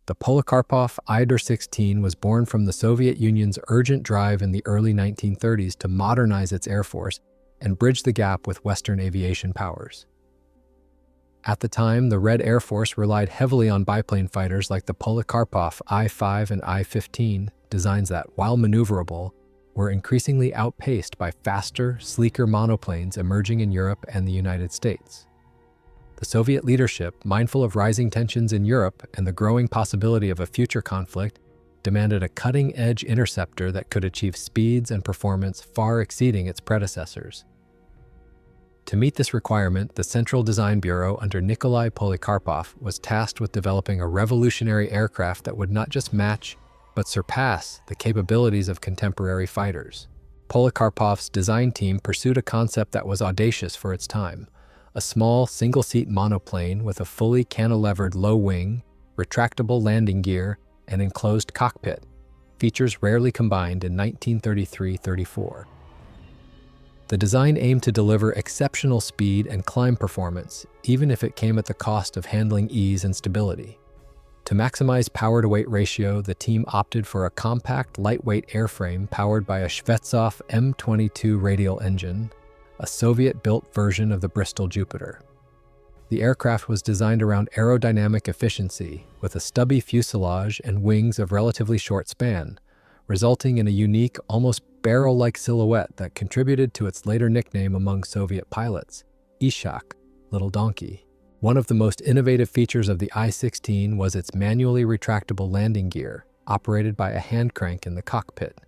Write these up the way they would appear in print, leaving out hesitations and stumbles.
The Polikarpov I-16 was born from the Soviet Union's urgent drive in the early 1930s to modernize its air force and bridge the gap with Western aviation powers. At the time, the Red Air Force relied heavily on biplane fighters like the Polikarpov I-5 and I-15, designs that, while maneuverable, were increasingly outpaced by faster, sleeker monoplanes emerging in Europe and the United States. The Soviet leadership, mindful of rising tensions in Europe and the growing possibility of a future conflict, demanded a cutting-edge interceptor that could achieve speeds and performance far exceeding its predecessors. To meet this requirement, the Central Design Bureau under Nikolai Polikarpov was tasked with developing a revolutionary aircraft that would not just match, but surpass the capabilities of contemporary fighters. Polikarpov's design team pursued a concept that was audacious for its time: a small, single-seat monoplane with a fully cantilevered low wing, retractable landing gear, and enclosed cockpit, features rarely combined in 1933-34. The design aimed to deliver exceptional speed and climb performance, even if it came at the cost of handling ease and stability. To maximize power-to-weight ratio, the team opted for a compact, lightweight airframe powered by a Shvetsov M22 radial engine, a Soviet-built version of the Bristol Jupiter. The aircraft was designed around aerodynamic efficiency, with a stubby fuselage and wings of relatively short span, resulting in a unique, almost barrel-like silhouette that contributed to its later nickname among Soviet pilots, Ishak, Little Donkey. One of the most innovative features of the I-16 was its manually retractable landing gear, operated by a hand crank in the cockpit.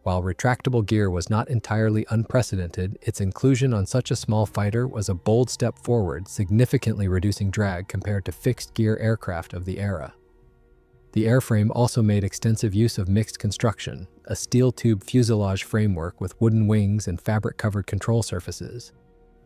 While retractable gear was not entirely unprecedented, its inclusion on such a small fighter was a bold step forward, significantly reducing drag compared to fixed-gear aircraft of the era. The airframe also made extensive use of mixed construction, a steel tube fuselage framework with wooden wings and fabric-covered control surfaces,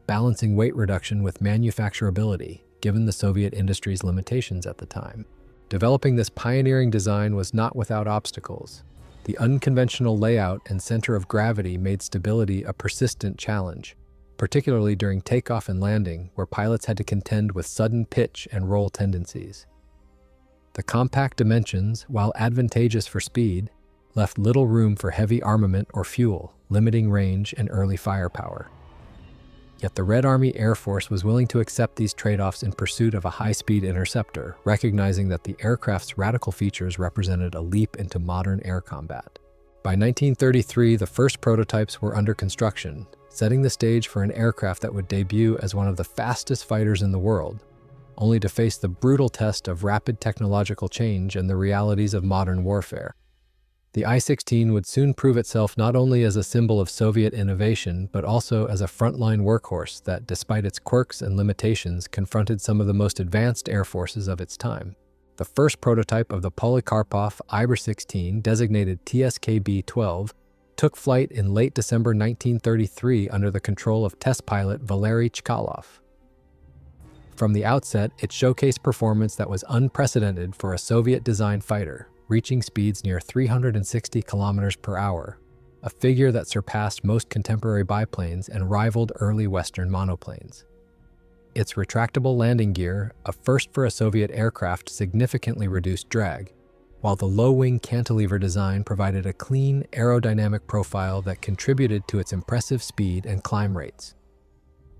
balancing weight reduction with manufacturability, given the Soviet industry's limitations at the time. Developing this pioneering design was not without obstacles. The unconventional layout and center of gravity made stability a persistent challenge, particularly during takeoff and landing, where pilots had to contend with sudden pitch and roll tendencies. The compact dimensions, while advantageous for speed, left little room for heavy armament or fuel, limiting range and early firepower. Yet the Red Army Air Force was willing to accept these trade-offs in pursuit of a high-speed interceptor, recognizing that the aircraft's radical features represented a leap into modern air combat. By 1933, the first prototypes were under construction, setting the stage for an aircraft that would debut as one of the fastest fighters in the world, only to face the brutal test of rapid technological change and the realities of modern warfare. The I-16 would soon prove itself not only as a symbol of Soviet innovation, but also as a frontline workhorse that, despite its quirks and limitations, confronted some of the most advanced air forces of its time. The first prototype of the Polikarpov I-16, designated TSKB-12, took flight in late December 1933 under the control of test pilot Valery Chkalov. From the outset, it showcased performance that was unprecedented for a Soviet-designed fighter, reaching speeds near 360 kilometers per hour, a figure that surpassed most contemporary biplanes and rivaled early Western monoplanes. Its retractable landing gear, a first for a Soviet aircraft, significantly reduced drag, while the low-wing cantilever design provided a clean, aerodynamic profile that contributed to its impressive speed and climb rates.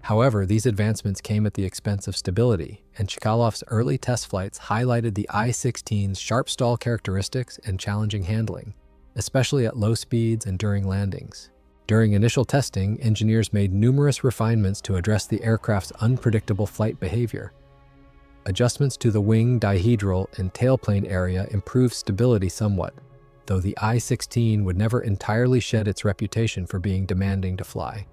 However, these advancements came at the expense of stability, and Chkalov's early test flights highlighted the I-16's sharp stall characteristics and challenging handling, especially at low speeds and during landings. During initial testing, engineers made numerous refinements to address the aircraft's unpredictable flight behavior. Adjustments to the wing, dihedral, and tailplane area improved stability somewhat, though the I-16 would never entirely shed its reputation for being demanding to fly.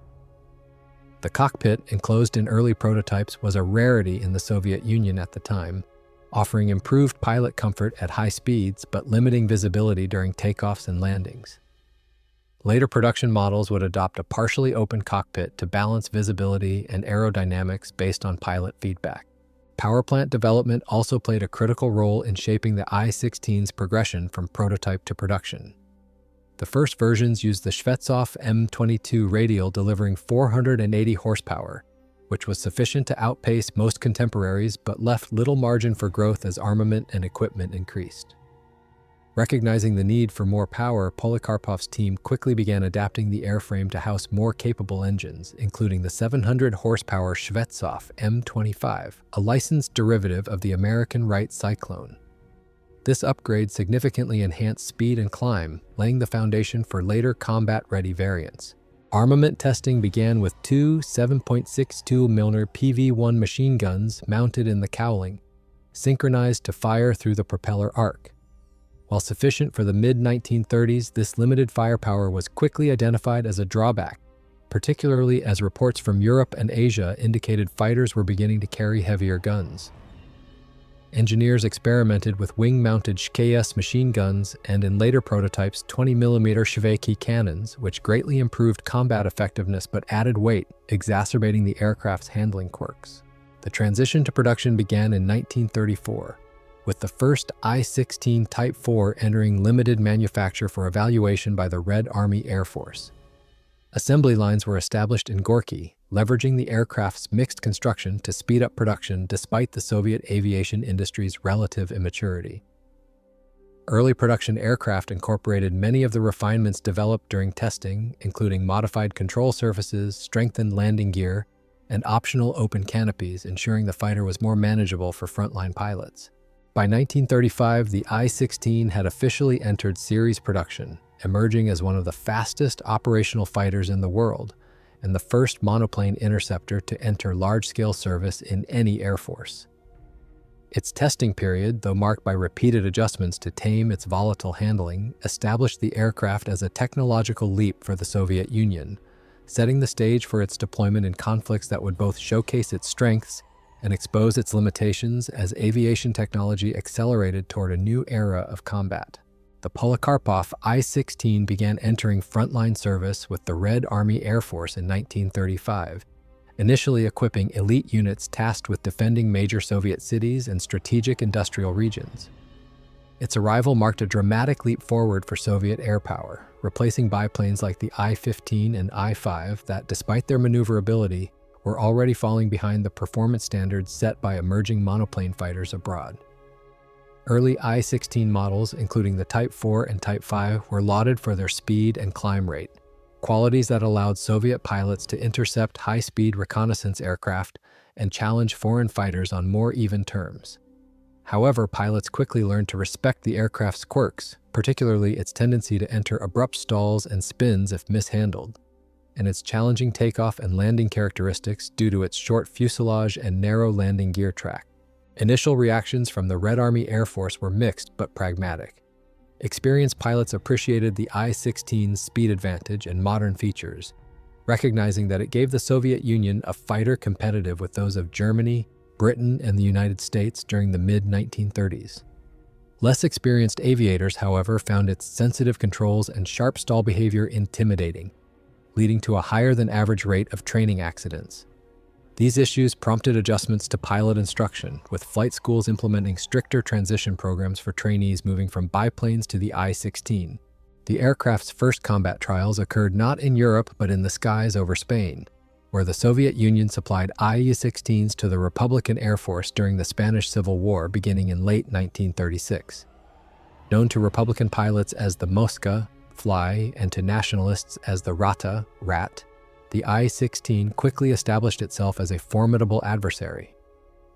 The cockpit, enclosed in early prototypes, was a rarity in the Soviet Union at the time, offering improved pilot comfort at high speeds but limiting visibility during takeoffs and landings. Later production models would adopt a partially open cockpit to balance visibility and aerodynamics based on pilot feedback. Power plant development also played a critical role in shaping the I-16's progression from prototype to production. The first versions used the Shvetsov M22 radial, delivering 480 horsepower, which was sufficient to outpace most contemporaries but left little margin for growth as armament and equipment increased. Recognizing the need for more power, Polikarpov's team quickly began adapting the airframe to house more capable engines, including the 700-horsepower Shvetsov M25, a licensed derivative of the American Wright Cyclone. This upgrade significantly enhanced speed and climb, laying the foundation for later combat-ready variants. Armament testing began with two 7.62mm PV-1 machine guns mounted in the cowling, synchronized to fire through the propeller arc. While sufficient for the mid-1930s, this limited firepower was quickly identified as a drawback, particularly as reports from Europe and Asia indicated fighters were beginning to carry heavier guns. Engineers experimented with wing-mounted Shkes machine guns and, in later prototypes, 20mm Shveki cannons, which greatly improved combat effectiveness but added weight, exacerbating the aircraft's handling quirks. The transition to production began in 1934, with the first I-16 Type 4 entering limited manufacture for evaluation by the Red Army Air Force. Assembly lines were established in Gorky, leveraging the aircraft's mixed construction to speed up production despite the Soviet aviation industry's relative immaturity. Early production aircraft incorporated many of the refinements developed during testing, including modified control surfaces, strengthened landing gear, and optional open canopies, ensuring the fighter was more manageable for frontline pilots. By 1935, the I-16 had officially entered series production, emerging as one of the fastest operational fighters in the world, and the first monoplane interceptor to enter large-scale service in any air force. Its testing period, though marked by repeated adjustments to tame its volatile handling, established the aircraft as a technological leap for the Soviet Union, setting the stage for its deployment in conflicts that would both showcase its strengths and expose its limitations as aviation technology accelerated toward a new era of combat. The Polikarpov I-16 began entering frontline service with the Red Army Air Force in 1935, initially equipping elite units tasked with defending major Soviet cities and strategic industrial regions. Its arrival marked a dramatic leap forward for Soviet air power, replacing biplanes like the I-15 and I-5 that, despite their maneuverability, were already falling behind the performance standards set by emerging monoplane fighters abroad. Early I-16 models, including the Type 4 and Type 5, were lauded for their speed and climb rate, qualities that allowed Soviet pilots to intercept high-speed reconnaissance aircraft and challenge foreign fighters on more even terms. However, pilots quickly learned to respect the aircraft's quirks, particularly its tendency to enter abrupt stalls and spins if mishandled, and its challenging takeoff and landing characteristics due to its short fuselage and narrow landing gear track. Initial reactions from the Red Army Air Force were mixed but pragmatic. Experienced pilots appreciated the I-16's speed advantage and modern features, recognizing that it gave the Soviet Union a fighter competitive with those of Germany, Britain, and the United States during the mid-1930s. Less experienced aviators, however, found its sensitive controls and sharp stall behavior intimidating, leading to a higher-than-average rate of training accidents. These issues prompted adjustments to pilot instruction, with flight schools implementing stricter transition programs for trainees moving from biplanes to the I-16. The aircraft's first combat trials occurred not in Europe but in the skies over Spain, where the Soviet Union supplied I-16s to the Republican Air Force during the Spanish Civil War beginning in late 1936. Known to Republican pilots as the Mosca, Fly, and to nationalists as the Rata, Rat, the I-16 quickly established itself as a formidable adversary.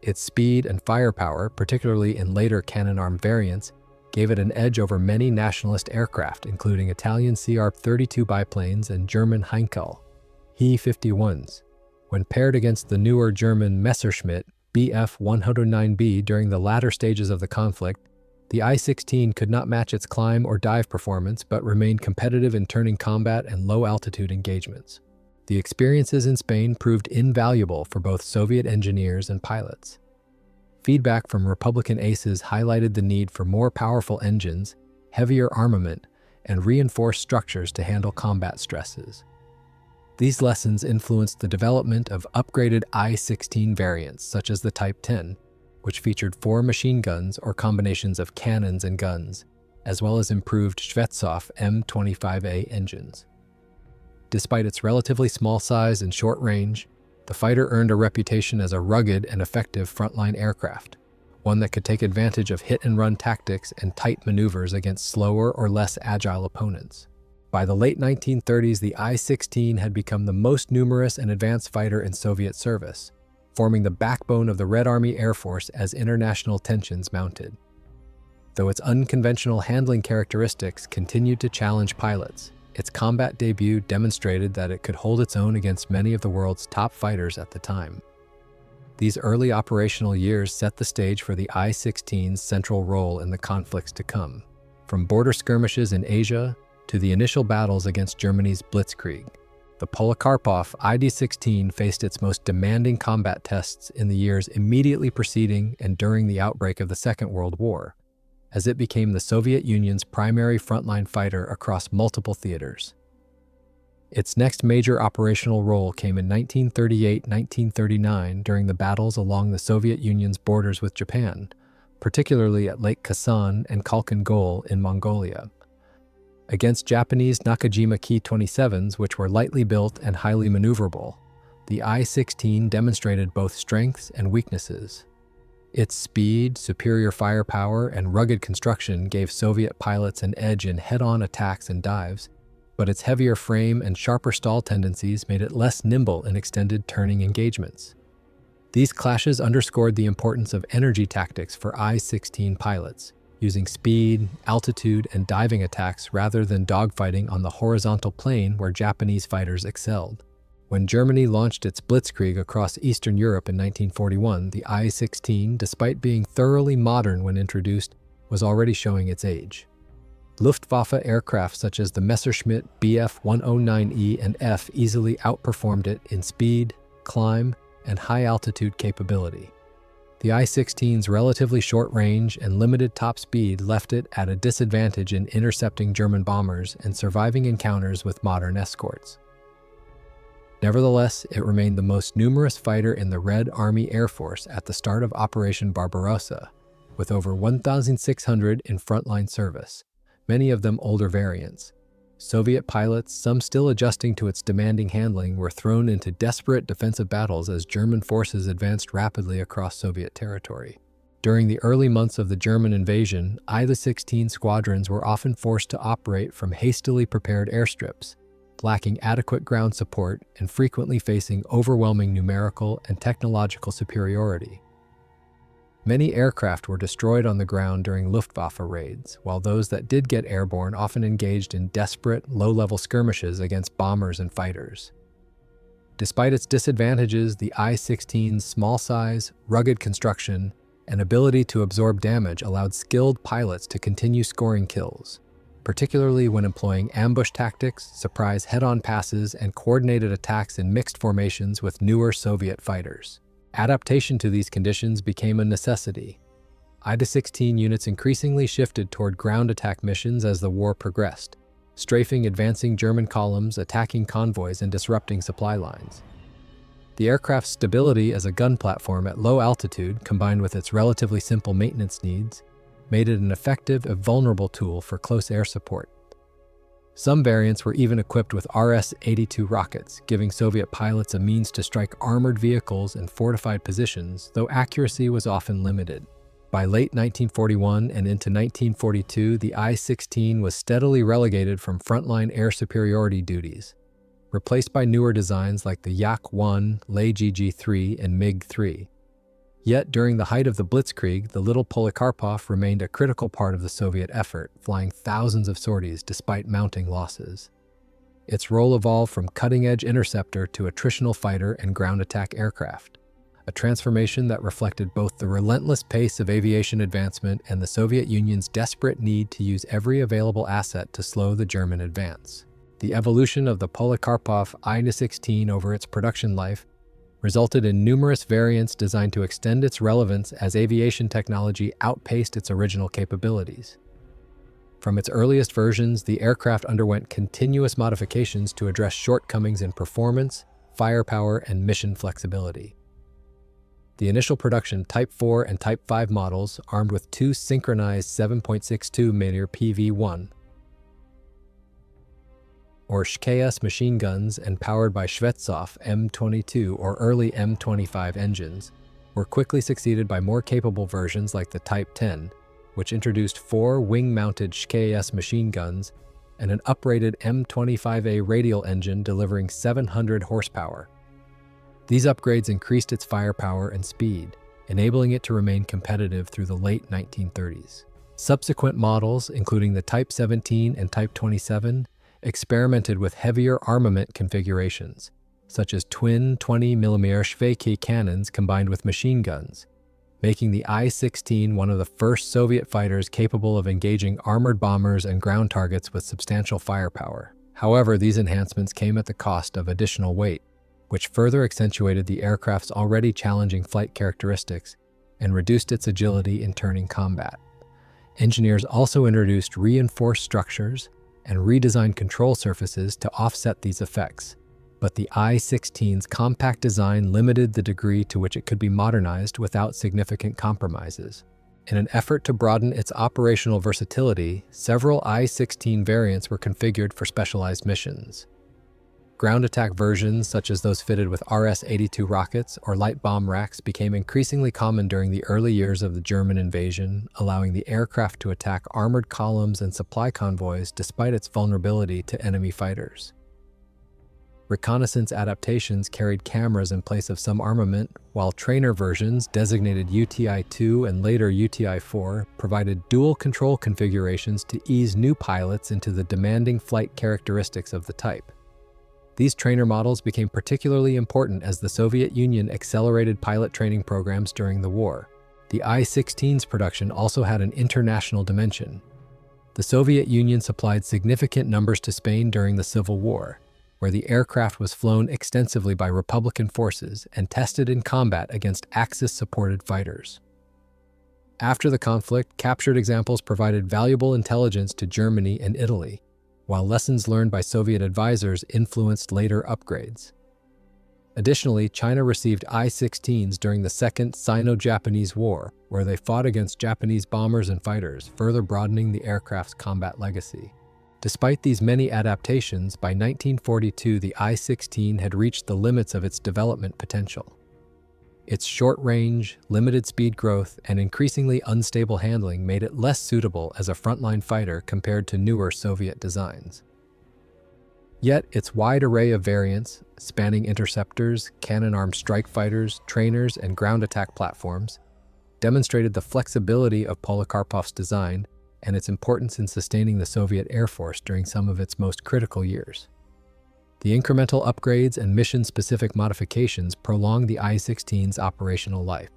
Its speed and firepower, particularly in later cannon-armed variants, gave it an edge over many nationalist aircraft, including Italian CR-32 biplanes and German Heinkel He-51s. When paired against the newer German Messerschmitt Bf-109B during the latter stages of the conflict, the I-16 could not match its climb or dive performance but remained competitive in turning combat and low-altitude engagements. The experiences in Spain proved invaluable for both Soviet engineers and pilots. Feedback from Republican aces highlighted the need for more powerful engines, heavier armament, and reinforced structures to handle combat stresses. These lessons influenced the development of upgraded I-16 variants such as the Type 10, which featured 4 machine guns or combinations of cannons and guns, as well as improved Shvetsov M25A engines. Despite its relatively small size and short range, The fighter earned a reputation as a rugged and effective frontline aircraft, one that could take advantage of hit-and-run tactics and tight maneuvers against slower or less agile opponents. By the late 1930s, the I-16 had become the most numerous and advanced fighter in Soviet service, forming the backbone of the Red Army Air Force as international tensions mounted. Though its unconventional handling characteristics continued to challenge pilots, its combat debut demonstrated that it could hold its own against many of the world's top fighters at the time. These early operational years set the stage for the I-16's central role in the conflicts to come, from border skirmishes in Asia to the initial battles against Germany's Blitzkrieg. The Polikarpov I-16 faced its most demanding combat tests in the years immediately preceding and during the outbreak of the Second World War, as it became the Soviet Union's primary frontline fighter across multiple theaters. Its next major operational role came in 1938-1939 during the battles along the Soviet Union's borders with Japan, particularly at Lake Khasan and Khalkhin Gol in Mongolia. Against Japanese Nakajima Ki-27s, which were lightly built and highly maneuverable, the I-16 demonstrated both strengths and weaknesses. Its speed, superior firepower, and rugged construction gave Soviet pilots an edge in head-on attacks and dives, but its heavier frame and sharper stall tendencies made it less nimble in extended turning engagements. These clashes underscored the importance of energy tactics for I-16 pilots, using speed, altitude, and diving attacks rather than dogfighting on the horizontal plane where Japanese fighters excelled. When Germany launched its Blitzkrieg across Eastern Europe in 1941, the I-16, despite being thoroughly modern when introduced, was already showing its age. Luftwaffe aircraft such as the Messerschmitt Bf 109E and F easily outperformed it in speed, climb, and high-altitude capability. The I-16's relatively short range and limited top speed left it at a disadvantage in intercepting German bombers and surviving encounters with modern escorts. Nevertheless, it remained the most numerous fighter in the Red Army Air Force at the start of Operation Barbarossa, with over 1,600 in frontline service, many of them older variants. Soviet pilots, some still adjusting to its demanding handling, were thrown into desperate defensive battles as German forces advanced rapidly across Soviet territory. During the early months of the German invasion, I-16 squadrons were often forced to operate from hastily prepared airstrips, lacking adequate ground support and frequently facing overwhelming numerical and technological superiority. Many aircraft were destroyed on the ground during Luftwaffe raids, while those that did get airborne often engaged in desperate, low-level skirmishes against bombers and fighters. Despite its disadvantages, the I-16's small size, rugged construction, and ability to absorb damage allowed skilled pilots to continue scoring kills, particularly when employing ambush tactics, surprise head-on passes, and coordinated attacks in mixed formations with newer Soviet fighters. Adaptation to these conditions became a necessity. I-16 units increasingly shifted toward ground attack missions as the war progressed, strafing advancing German columns, attacking convoys, and disrupting supply lines. The aircraft's stability as a gun platform at low altitude, combined with its relatively simple maintenance needs, made it an effective and vulnerable tool for close air support. Some variants were even equipped with RS-82 rockets, giving Soviet pilots a means to strike armored vehicles and fortified positions, though accuracy was often limited. By late 1941 and into 1942, the I-16 was steadily relegated from frontline air superiority duties, replaced by newer designs like the Yak-1, Lei-GG-3, and MiG-3. Yet, during the height of the Blitzkrieg, the little Polikarpov remained a critical part of the Soviet effort, flying thousands of sorties despite mounting losses. Its role evolved from cutting-edge interceptor to attritional fighter and ground attack aircraft, a transformation that reflected both the relentless pace of aviation advancement and the Soviet Union's desperate need to use every available asset to slow the German advance. The evolution of the Polikarpov I-16 over its production life resulted in numerous variants designed to extend its relevance as aviation technology outpaced its original capabilities. From its earliest versions, the aircraft underwent continuous modifications to address shortcomings in performance, firepower, and mission flexibility. The initial production Type 4 and Type 5 models, armed with two synchronized 7.62mm PV-1 or SKS machine guns and powered by Shvetsov M22 or early M25 engines, were quickly succeeded by more capable versions like the Type 10, which introduced 4 wing-mounted SKS machine guns and an uprated M25A radial engine delivering 700 horsepower. These upgrades increased its firepower and speed, enabling it to remain competitive through the late 1930s. Subsequent models, including the Type 17 and Type 27, experimented with heavier armament configurations, such as twin 20mm Shveki cannons combined with machine guns, making the I-16 one of the first Soviet fighters capable of engaging armored bombers and ground targets with substantial firepower. However, these enhancements came at the cost of additional weight, which further accentuated the aircraft's already challenging flight characteristics and reduced its agility in turning combat. Engineers also introduced reinforced structures and redesigned control surfaces to offset these effects, but the I-16's compact design limited the degree to which it could be modernized without significant compromises. In an effort to broaden its operational versatility, several I-16 variants were configured for specialized missions. Ground attack versions, such as those fitted with RS-82 rockets or light bomb racks, became increasingly common during the early years of the German invasion, allowing the aircraft to attack armored columns and supply convoys despite its vulnerability to enemy fighters. Reconnaissance adaptations carried cameras in place of some armament, while trainer versions, designated UTI-2 and later UTI-4, provided dual control configurations to ease new pilots into the demanding flight characteristics of the type. These trainer models became particularly important as the Soviet Union accelerated pilot training programs during the war. The I-16's production also had an international dimension. The Soviet Union supplied significant numbers to Spain during the Civil War, where the aircraft was flown extensively by Republican forces and tested in combat against Axis-supported fighters. After the conflict, captured examples provided valuable intelligence to Germany and Italy, while lessons learned by Soviet advisors influenced later upgrades. Additionally, China received I-16s during the Second Sino-Japanese War, where they fought against Japanese bombers and fighters, further broadening the aircraft's combat legacy. Despite these many adaptations, by 1942 the I-16 had reached the limits of its development potential. Its short range, limited speed growth, and increasingly unstable handling made it less suitable as a frontline fighter compared to newer Soviet designs. Yet, its wide array of variants, spanning interceptors, cannon-armed strike fighters, trainers, and ground attack platforms, demonstrated the flexibility of Polikarpov's design and its importance in sustaining the Soviet Air Force during some of its most critical years. The incremental upgrades and mission-specific modifications prolonged the I-16's operational life,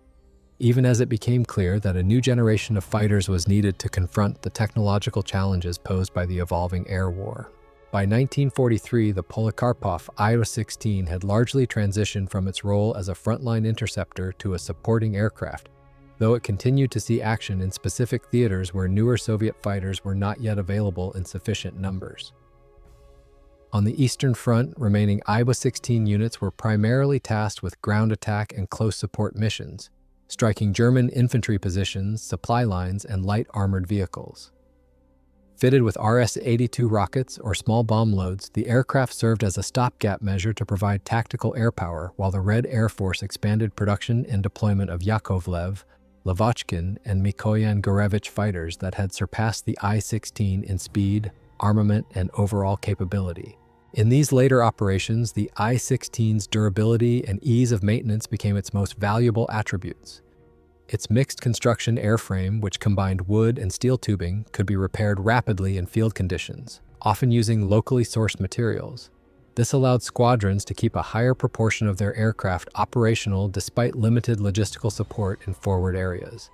even as it became clear that a new generation of fighters was needed to confront the technological challenges posed by the evolving air war. By 1943, the Polikarpov I-16 had largely transitioned from its role as a frontline interceptor to a supporting aircraft, though it continued to see action in specific theaters where newer Soviet fighters were not yet available in sufficient numbers. On the Eastern Front, remaining I-16 units were primarily tasked with ground attack and close support missions, striking German infantry positions, supply lines, and light armored vehicles. Fitted with RS-82 rockets or small bomb loads, the aircraft served as a stopgap measure to provide tactical air power, while the Red Air Force expanded production and deployment of Yakovlev, Lavochkin, and Mikoyan Gurevich fighters that had surpassed the I-16 in speed, armament, and overall capability. In these later operations, the I-16's durability and ease of maintenance became its most valuable attributes. Its mixed construction airframe, which combined wood and steel tubing, could be repaired rapidly in field conditions, often using locally sourced materials. This allowed squadrons to keep a higher proportion of their aircraft operational despite limited logistical support in forward areas.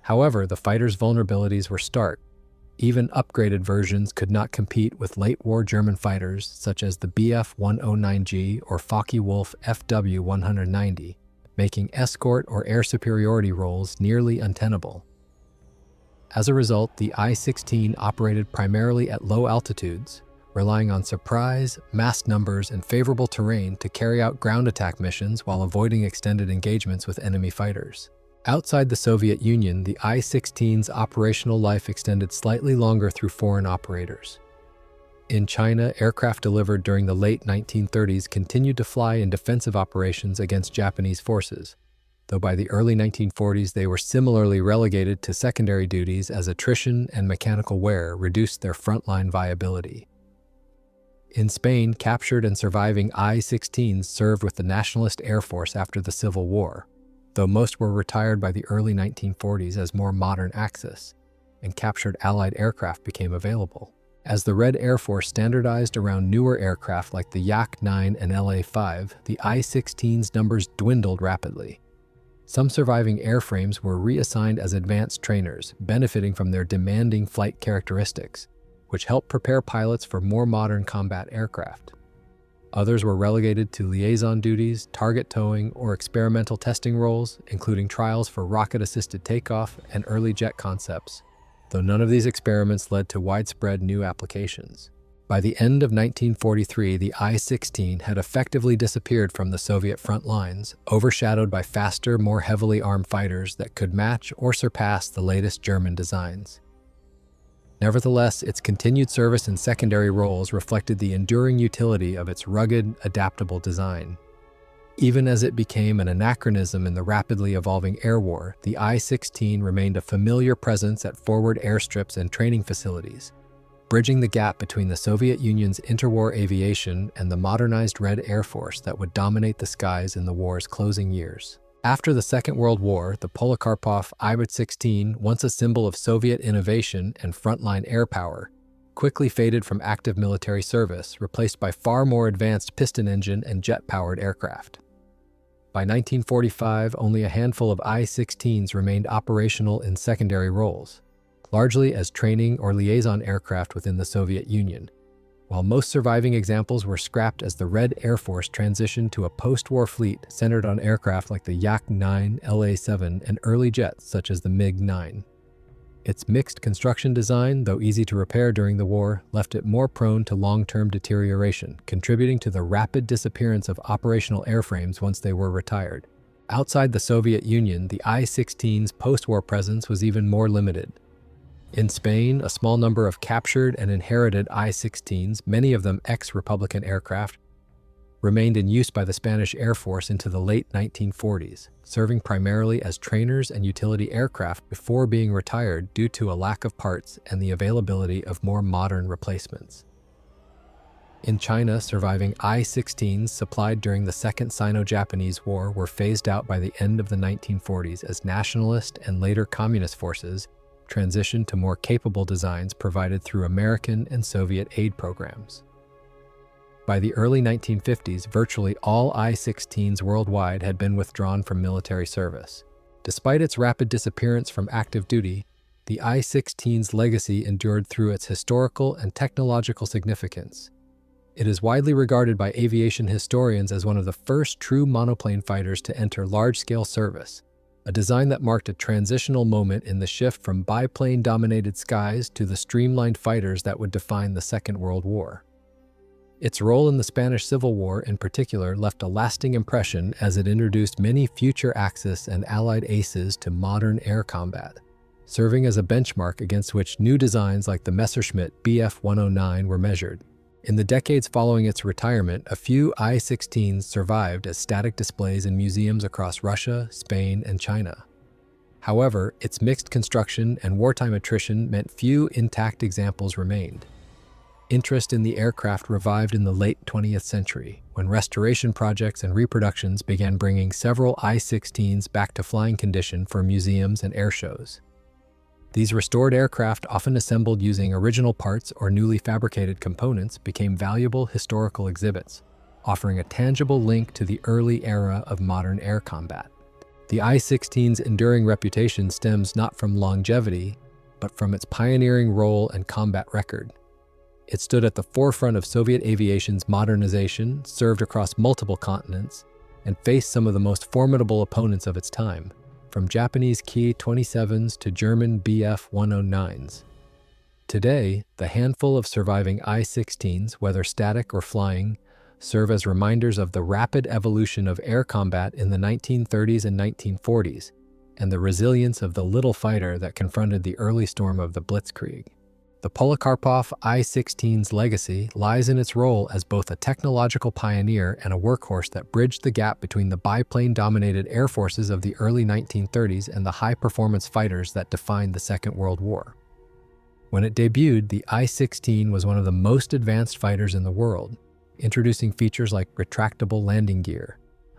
However, the fighters' vulnerabilities were stark. Even upgraded versions could not compete with late-war German fighters such as the Bf-109G or Focke-Wulf FW-190, making escort or air superiority roles nearly untenable. As a result, the I-16 operated primarily at low altitudes, relying on surprise, massed numbers, and favorable terrain to carry out ground attack missions while avoiding extended engagements with enemy fighters. Outside the Soviet Union, the I-16's operational life extended slightly longer through foreign operators. In China, aircraft delivered during the late 1930s continued to fly in defensive operations against Japanese forces, though by the early 1940s they were similarly relegated to secondary duties as attrition and mechanical wear reduced their frontline viability. In Spain, captured and surviving I-16s served with the Nationalist Air Force after the Civil War, though most were retired by the early 1940s as more modern access and captured Allied aircraft became available. As the Red Air Force standardized around newer aircraft like the Yak-9 and LA-5, the I-16's numbers dwindled rapidly. Some surviving airframes were reassigned as advanced trainers, benefiting from their demanding flight characteristics, which helped prepare pilots for more modern combat aircraft. Others were relegated to liaison duties, target towing, or experimental testing roles, including trials for rocket-assisted takeoff and early jet concepts, though none of these experiments led to widespread new applications. By the end of 1943, the I-16 had effectively disappeared from the Soviet front lines, overshadowed by faster, more heavily armed fighters that could match or surpass the latest German designs. Nevertheless, its continued service in secondary roles reflected the enduring utility of its rugged, adaptable design. Even as it became an anachronism in the rapidly evolving air war, the I-16 remained a familiar presence at forward airstrips and training facilities, bridging the gap between the Soviet Union's interwar aviation and the modernized Red Air Force that would dominate the skies in the war's closing years. After the Second World War, the Polikarpov I-16, once a symbol of Soviet innovation and frontline air power, quickly faded from active military service, replaced by far more advanced piston engine and jet-powered aircraft. By 1945, only a handful of I-16s remained operational in secondary roles, largely as training or liaison aircraft within the Soviet Union, while most surviving examples were scrapped as the Red Air Force transitioned to a post-war fleet centered on aircraft like the Yak-9, LA-7, and early jets such as the MiG-9. Its mixed construction design, though easy to repair during the war, left it more prone to long-term deterioration, contributing to the rapid disappearance of operational airframes once they were retired. Outside the Soviet Union, the I-16's post-war presence was even more limited. In Spain, a small number of captured and inherited I-16s, many of them ex-Republican aircraft, remained in use by the Spanish Air Force into the late 1940s, serving primarily as trainers and utility aircraft before being retired due to a lack of parts and the availability of more modern replacements. In China, surviving I-16s supplied during the Second Sino-Japanese War were phased out by the end of the 1940s as nationalist and later communist forces transitioned to more capable designs provided through American and Soviet aid programs. By the early 1950s, virtually all I-16s worldwide had been withdrawn from military service. Despite its rapid disappearance from active duty, the I-16's legacy endured through its historical and technological significance. It is widely regarded by aviation historians as one of the first true monoplane fighters to enter large-scale service, a design that marked a transitional moment in the shift from biplane-dominated skies to the streamlined fighters that would define the Second World War. Its role in the Spanish Civil War, in particular, left a lasting impression as it introduced many future Axis and Allied aces to modern air combat, serving as a benchmark against which new designs like the Messerschmitt Bf-109 were measured. In the decades following its retirement, a few I-16s survived as static displays in museums across Russia, Spain, and China. However, its mixed construction and wartime attrition meant few intact examples remained. Interest in the aircraft revived in the late 20th century, when restoration projects and reproductions began bringing several I-16s back to flying condition for museums and air shows. These restored aircraft, often assembled using original parts or newly fabricated components, became valuable historical exhibits, offering a tangible link to the early era of modern air combat. The I-16's enduring reputation stems not from longevity, but from its pioneering role and combat record. It stood at the forefront of Soviet aviation's modernization, served across multiple continents, and faced some of the most formidable opponents of its time, from Japanese Ki-27s to German Bf-109s. Today, the handful of surviving I-16s, whether static or flying, serve as reminders of the rapid evolution of air combat in the 1930s and 1940s, and the resilience of the little fighter that confronted the early storm of the Blitzkrieg. The Polikarpov I-16's legacy lies in its role as both a technological pioneer and a workhorse that bridged the gap between the biplane-dominated air forces of the early 1930s and the high-performance fighters that defined the Second World War. When it debuted, the I-16 was one of the most advanced fighters in the world, introducing features like retractable landing gear,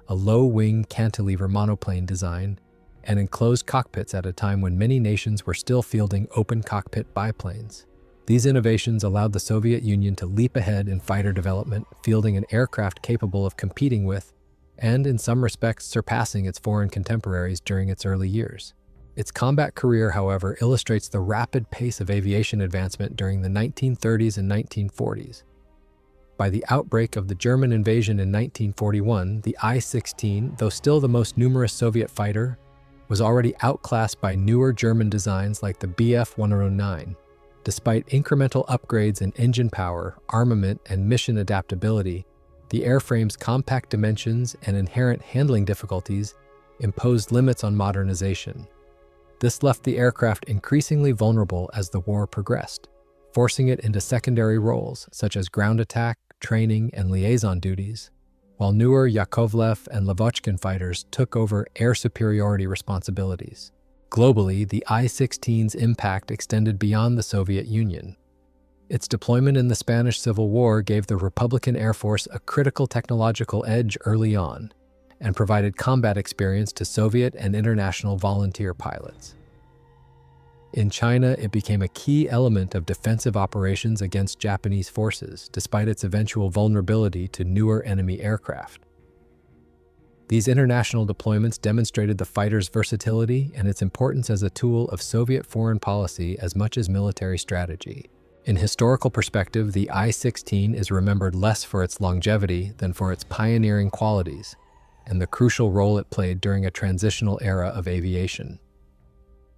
a low-wing cantilever monoplane design, and enclosed cockpits at a time when many nations were still fielding open cockpit biplanes. These innovations allowed the Soviet Union to leap ahead in fighter development, fielding an aircraft capable of competing with, and in some respects surpassing its foreign contemporaries during its early years. Its combat career, however, illustrates the rapid pace of aviation advancement during the 1930s and 1940s. By the outbreak of the German invasion in 1941, the I-16, though still the most numerous Soviet fighter, was already outclassed by newer German designs like the Bf-109. Despite incremental upgrades in engine power, armament, and mission adaptability, the airframe's compact dimensions and inherent handling difficulties imposed limits on modernization. This left the aircraft increasingly vulnerable as the war progressed, forcing it into secondary roles such as ground attack, training, and liaison duties, while newer Yakovlev and Lavochkin fighters took over air superiority responsibilities. Globally, the I-16's impact extended beyond the Soviet Union. Its deployment in the Spanish Civil War gave the Republican Air Force a critical technological edge early on, and provided combat experience to Soviet and international volunteer pilots. In China, it became a key element of defensive operations against Japanese forces, despite its eventual vulnerability to newer enemy aircraft. These international deployments demonstrated the fighter's versatility and its importance as a tool of Soviet foreign policy as much as military strategy. In historical perspective, the I-16 is remembered less for its longevity than for its pioneering qualities and the crucial role it played during a transitional era of aviation.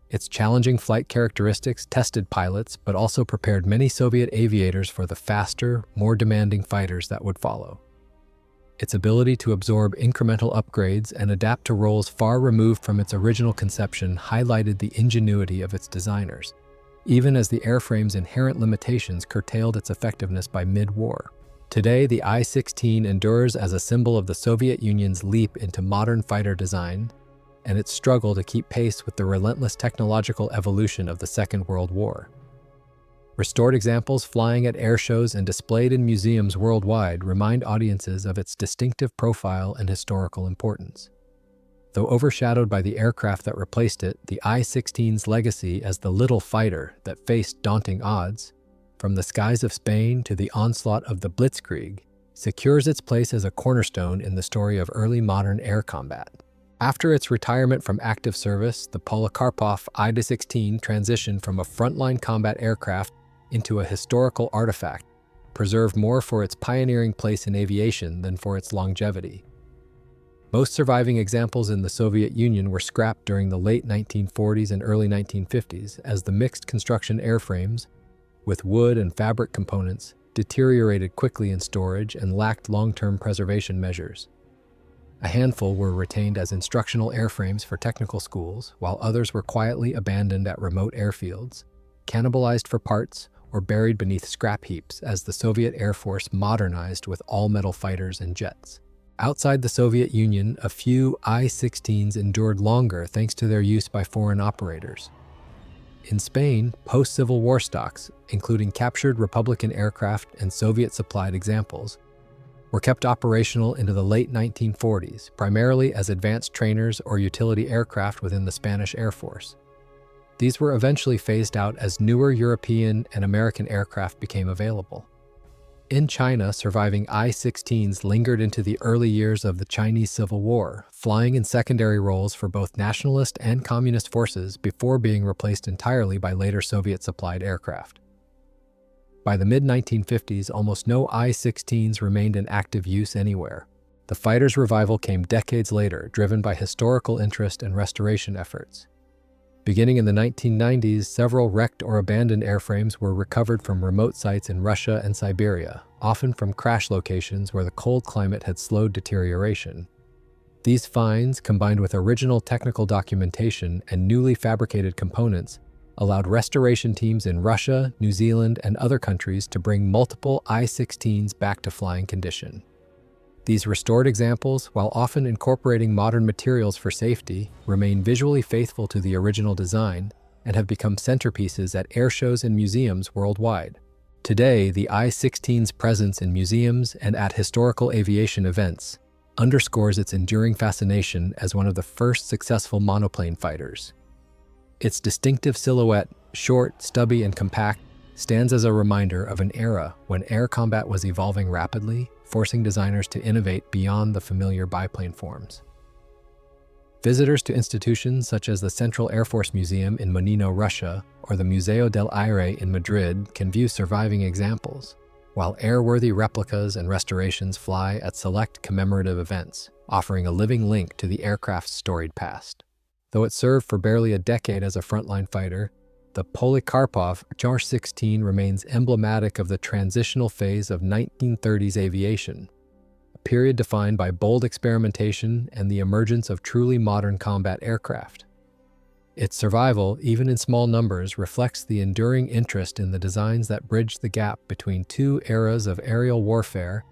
Its challenging flight characteristics tested pilots, but also prepared many Soviet aviators for the faster, more demanding fighters that would follow. Its ability to absorb incremental upgrades and adapt to roles far removed from its original conception highlighted the ingenuity of its designers, even as the airframe's inherent limitations curtailed its effectiveness by mid-war. Today, the I-16 endures as a symbol of the Soviet Union's leap into modern fighter design and its struggle to keep pace with the relentless technological evolution of the Second World War. Restored examples flying at air shows and displayed in museums worldwide remind audiences of its distinctive profile and historical importance. Though overshadowed by the aircraft that replaced it, the I-16's legacy as the little fighter that faced daunting odds, from the skies of Spain to the onslaught of the Blitzkrieg, secures its place as a cornerstone in the story of early modern air combat. After its retirement from active service, the Polikarpov I-16 transitioned from a frontline combat aircraft into a historical artifact, preserved more for its pioneering place in aviation than for its longevity. Most surviving examples in the Soviet Union were scrapped during the late 1940s and early 1950s as the mixed construction airframes, with wood and fabric components, deteriorated quickly in storage and lacked long-term preservation measures. A handful were retained as instructional airframes for technical schools, while others were quietly abandoned at remote airfields, cannibalized for parts, or buried beneath scrap heaps as the Soviet Air Force modernized with all-metal fighters and jets. Outside the Soviet Union, a few I-16s endured longer thanks to their use by foreign operators. In Spain, post-Civil War stocks, including captured Republican aircraft and Soviet-supplied examples, were kept operational into the late 1940s, primarily as advanced trainers or utility aircraft within the Spanish Air Force. These were eventually phased out as newer European and American aircraft became available. In China, surviving I-16s lingered into the early years of the Chinese Civil War, flying in secondary roles for both nationalist and communist forces before being replaced entirely by later Soviet-supplied aircraft. By the mid-1950s, almost no I-16s remained in active use anywhere. The fighter's revival came decades later, driven by historical interest and restoration efforts. Beginning in the 1990s, several wrecked or abandoned airframes were recovered from remote sites in Russia and Siberia, often from crash locations where the cold climate had slowed deterioration. These finds, combined with original technical documentation and newly fabricated components, allowed restoration teams in Russia, New Zealand, and other countries to bring multiple I-16s back to flying condition. These restored examples, while often incorporating modern materials for safety, remain visually faithful to the original design and have become centerpieces at air shows and museums worldwide. Today, the I-16's presence in museums and at historical aviation events underscores its enduring fascination as one of the first successful monoplane fighters. Its distinctive silhouette, short, stubby, and compact, stands as a reminder of an era when air combat was evolving rapidly, forcing designers to innovate beyond the familiar biplane forms. Visitors to institutions such as the Central Air Force Museum in Monino, Russia, or the Museo del Aire in Madrid can view surviving examples, while airworthy replicas and restorations fly at select commemorative events, offering a living link to the aircraft's storied past. Though it served for barely a decade as a frontline fighter, the Polikarpov I-16 remains emblematic of the transitional phase of 1930s aviation, a period defined by bold experimentation and the emergence of truly modern combat aircraft. Its survival, even in small numbers, reflects the enduring interest in the designs that bridge the gap between two eras of aerial warfare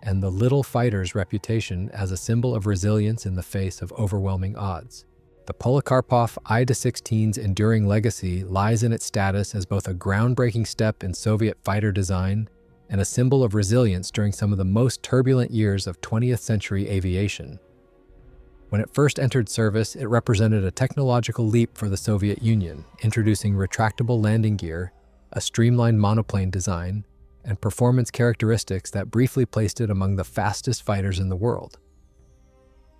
and the little fighter's reputation as a symbol of resilience in the face of overwhelming odds. The Polikarpov I-16's enduring legacy lies in its status as both a groundbreaking step in Soviet fighter design and a symbol of resilience during some of the most turbulent years of 20th century aviation. When it first entered service, it represented a technological leap for the Soviet Union, introducing retractable landing gear, a streamlined monoplane design, and performance characteristics that briefly placed it among the fastest fighters in the world.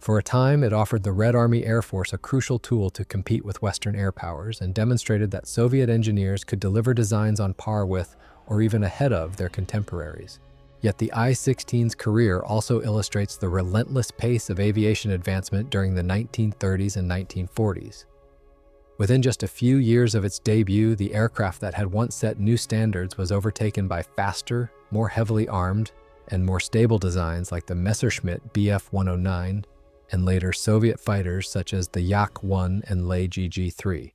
For a time, it offered the Red Army Air Force a crucial tool to compete with Western air powers and demonstrated that Soviet engineers could deliver designs on par with, or even ahead of, their contemporaries. Yet the I-16's career also illustrates the relentless pace of aviation advancement during the 1930s and 1940s. Within just a few years of its debut, the aircraft that had once set new standards was overtaken by faster, more heavily armed, and more stable designs like the Messerschmitt Bf-109, and later Soviet fighters such as the Yak-1 and Lei-GG-3.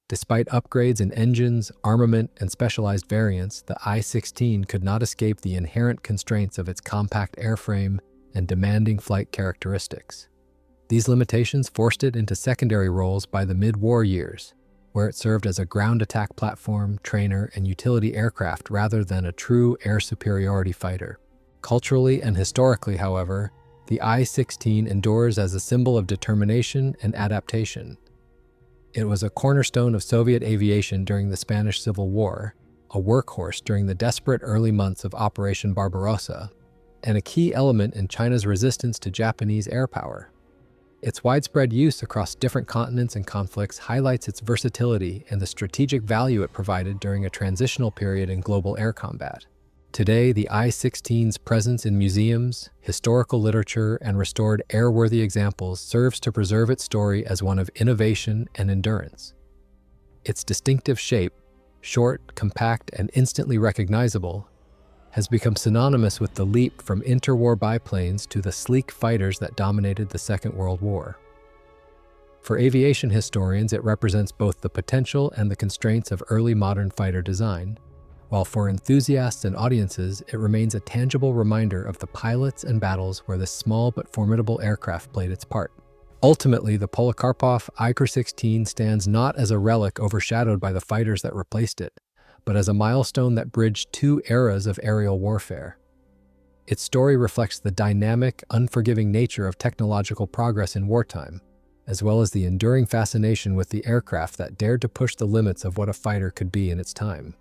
Despite upgrades in engines, armament, and specialized variants, the I-16 could not escape the inherent constraints of its compact airframe and demanding flight characteristics. These limitations forced it into secondary roles by the mid-war years, where it served as a ground attack platform, trainer, and utility aircraft rather than a true air superiority fighter. Culturally and historically, however, the I-16 endures as a symbol of determination and adaptation. It was a cornerstone of Soviet aviation during the Spanish Civil War, a workhorse during the desperate early months of Operation Barbarossa, and a key element in China's resistance to Japanese air power. Its widespread use across different continents and conflicts highlights its versatility and the strategic value it provided during a transitional period in global air combat. Today, the I-16's presence in museums, historical literature, and restored airworthy examples serves to preserve its story as one of innovation and endurance. Its distinctive shape, short, compact, and instantly recognizable, has become synonymous with the leap from interwar biplanes to the sleek fighters that dominated the Second World War. For aviation historians, it represents both the potential and the constraints of early modern fighter design, while for enthusiasts and audiences, it remains a tangible reminder of the pilots and battles where this small but formidable aircraft played its part. Ultimately, the Polikarpov I-16 stands not as a relic overshadowed by the fighters that replaced it, but as a milestone that bridged two eras of aerial warfare. Its story reflects the dynamic, unforgiving nature of technological progress in wartime, as well as the enduring fascination with the aircraft that dared to push the limits of what a fighter could be in its time.